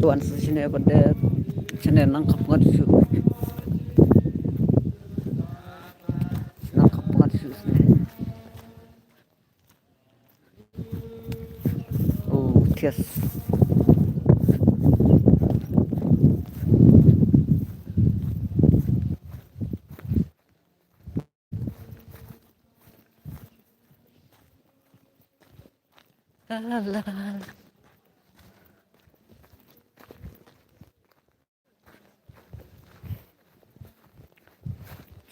Tuan sini pada sini nangkap ngadsu sini. Oh, tias. Alah.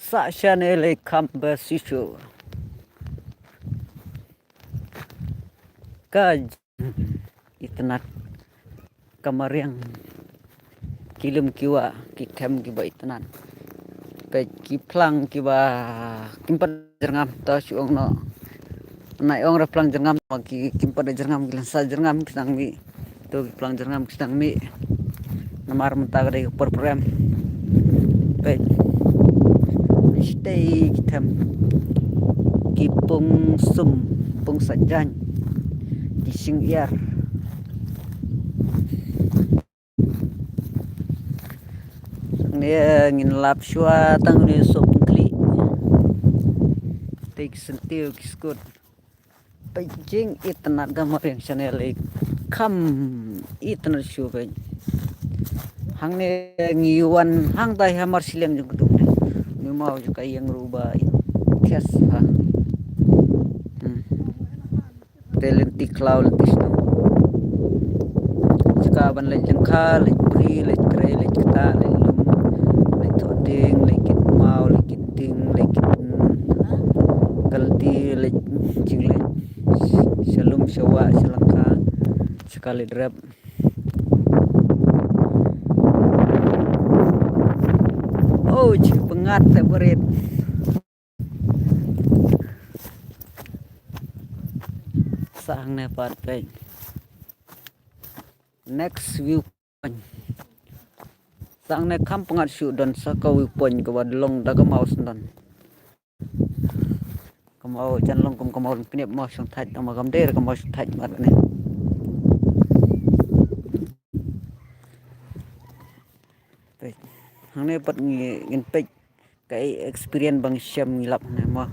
Sa'syane le kamba sisu. Kaj itnat kamariang kilum kiwa kitem kiba itnan. Pe kiplang kiba kimpat jerngam ta suong no. Nai ong plang jerngam ki kimpat jerngam kilan sa jerngam kisang mi. Tu plang jerngam kisang mi. Namar mentag dari program. Pe stay kitem kipung sum pung sajan kising iar dia ngin lap shua tang ni so pungkli take sentiu kiskut pejing itnat gamar yang channel kam itnat shu pe hang ne ngiwan hang tai hamar silem jung tung ni mau juga yang rubah tias ha talenti cloud tisno jika ban le jengka le pri le kre le kita le lum le toding le kit mau le kiting le kit kalti le jing le shalom shawa shalangka sekali drap oh jing pengat favorite sang ne pat pe next view point sang ne kam pengat shu dan saka view point ke wadlong daga maus dan kamau jan long kum kamau pinep mau sung thaj ma gam der kamau sung thaj mat ne pe hang ne pat ngin pe kai experience bang syam ngilap ne ma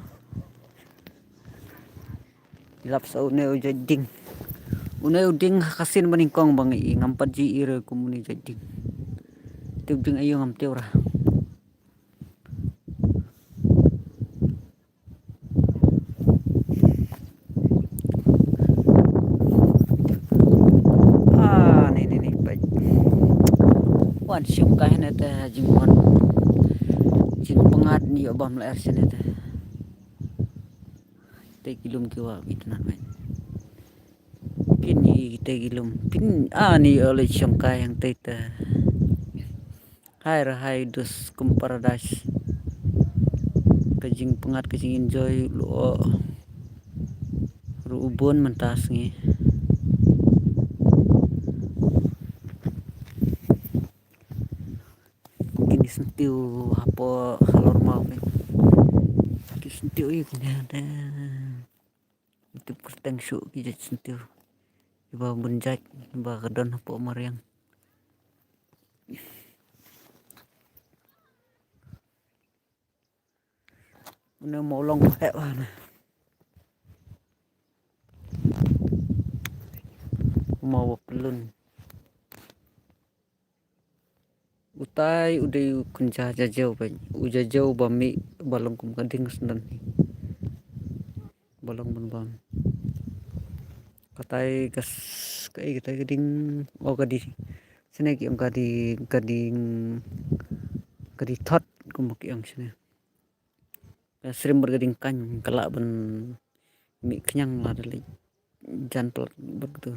ilap sau ne ujading unai uding kasin meningkong bang i ngampat ji ira kumuni jading tubing ayo ngam teura ni baik wan syuk kah ne te jingwan jing pengat ni obam la sene te kilum kiwa mitnan baik pini te gilum pin ani oleh syangka yang teta hai dus kum paradise kajing pengat kajing enjoy lo ubon mentas ngi kini sentiu apa halor mau kini sentiu ini ada itu perteng syuk kijat sentiu iba bunjak iba kedon apa mariang una molong pakai mana mau pelun utai udah kunca jauh banyak uja jauh bami balong kum kading sendan balong bam katai gas kai kita kading oh kadi sini ki ang kading thot kumuk yang sini sering bergading kan kelak ben mi kenyang lah dari jan pelak begitu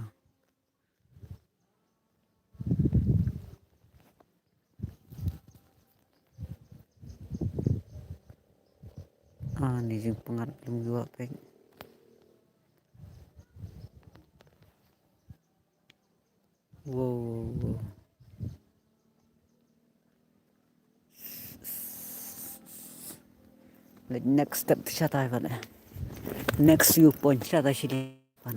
ni jing pengat belum juga peng wow next step siya tayo kan next viewpoint siya tayo silipan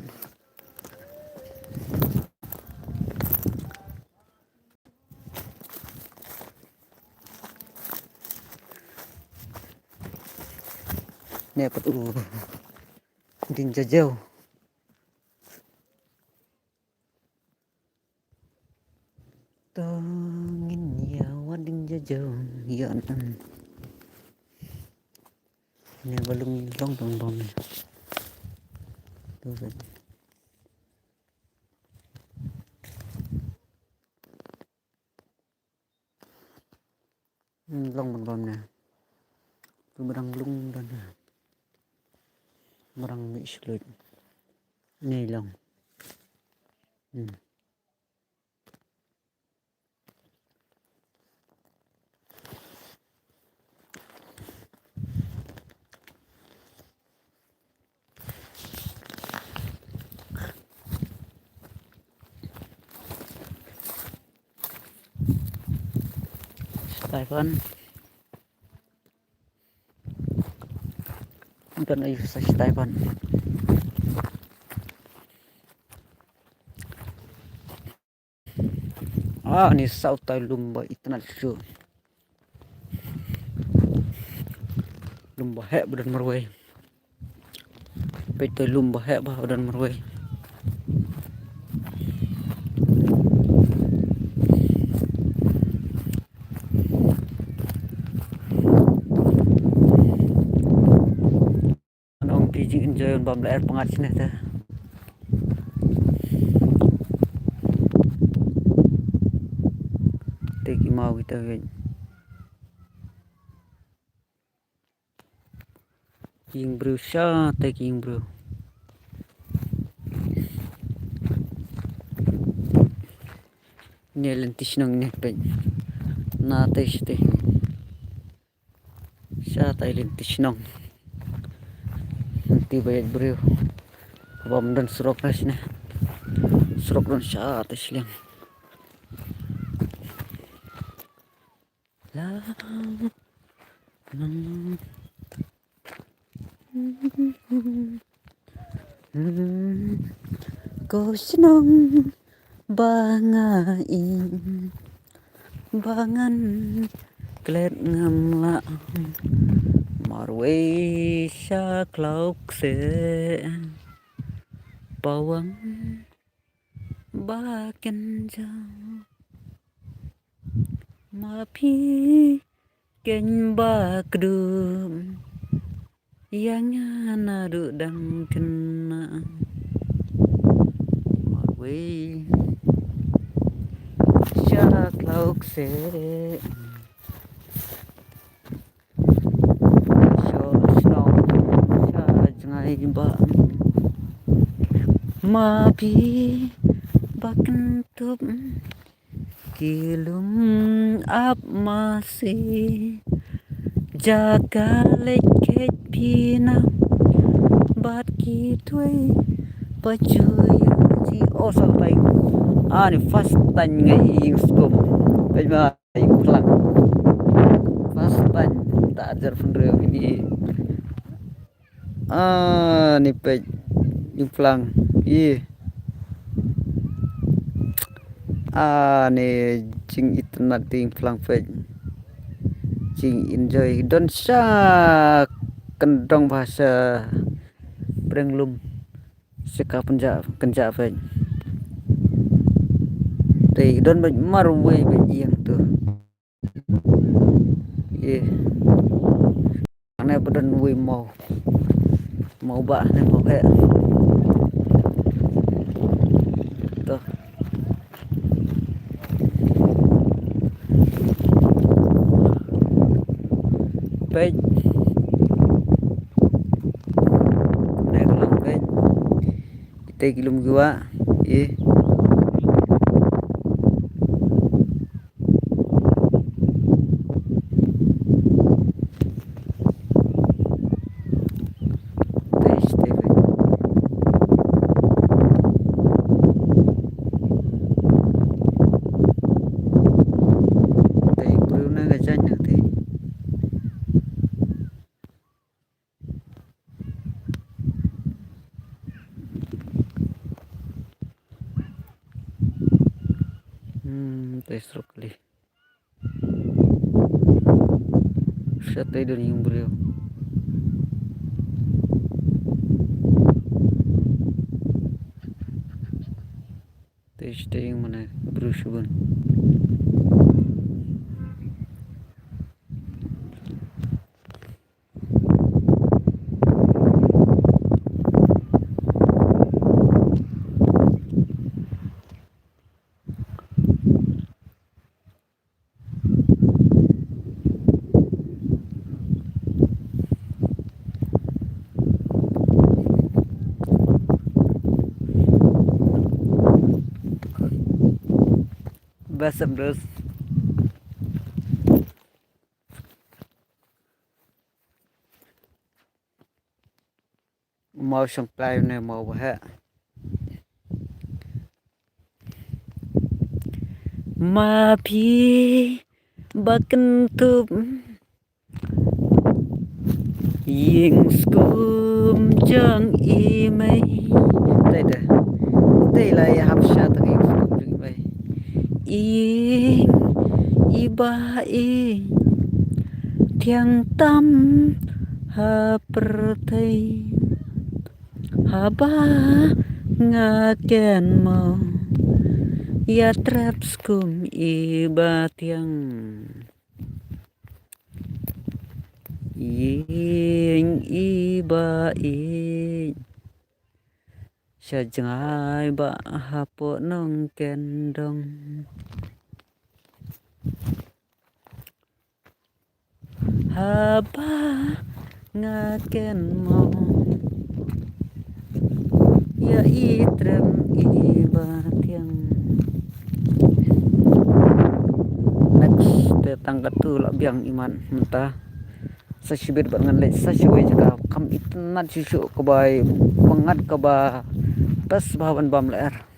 dapat din jauh. Tongin ya wading jauh ya nan. Ini belum long dong. Tuh kan. Long nè. Tôi berang lung dan. Berang islut. Ini long. Stefan. Bukan ayo sa Stefan. Ni saut tayo lumba itanal siyo. Lumba hek badan marway. Pwede lumba hek ba badan marway. Anong teaching enjoy on bam air pangat sini ta. Teki mau kita kan. King bro siya taking bro. Nilantis nang nepet. Natais te. Siya tayo lintis nang. Nanti bayad bro. Bam dan surok na sini. Surok dan siya atas lang. Ko senang bangain bangan klet ngamla marway sa klauk se bawang baken jauh mapi ken bakdum yang nadu dang kena marway sa klauk se ba mapi bakentup kilum ap masih jaga leket pina bat kitwe pacuy si sampai ni fast tan ngai skum bagaimana pulang fast tan tak ajar pendero ini ni pej ni pulang ni cing itu nanti pulang pej cing enjoy don sa kendong bahasa Brenglum seka kenja pej tei don marwe bej yang tuh aneh badan we mau bah nih mau kayak tuh pej naik lang pej kita kilum gua Terus kali siya tayo doon yung bro staying mana berusubun. Basam terus mau sampai nih mau bah ma phi bakentub ying skum jang i mai đây đây đây là hapsha tak ying skum jang i mai ying iba i thiang tam ha perthai ha ba nga ken mo ya trap skum iba thiang ying iba i sa jangai ba hapo nong kendong haba ngaken mo ya itrem iba tiang next tangga tu lah biang iman mentah sa sibir bangan le sa siwai jaga kam itnat susu kebai pengat keba tas bawan bam ler